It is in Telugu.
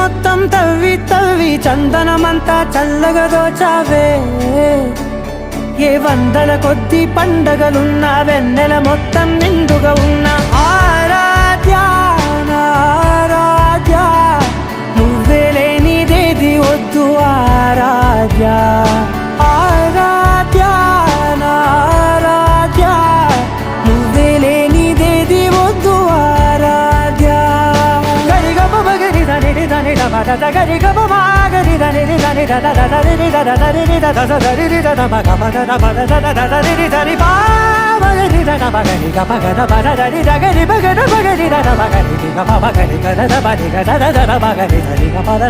మొత్తం తవ్వి తవ్వి చందనమంతా చల్లగా దోచావే ఏ వందల కొద్ది పండగలున్న వెన్నెల మొత్తం నిండుగా ఉన్న ఆరాధ్య నా ఆరాధ్య నువ్వే లేనిదేది వద్దు ఆరాధ్య ఆరాధ్య నా ఆరాధ్య నువ్వే లేనిదేది వద్దు ఆరాధ్య గరిగ బగరి దని దని దబద గరిగ బగరి దని దని దద దరి దద దరి దద దరి దద బగ బద బద దద దరి దరి బాగరి దద బగరి గ బగ బద దరి దగరి బగర బగరి దద బగరి గ బగరి గ దద బగరి గ దద దద బగరి దరి గ బద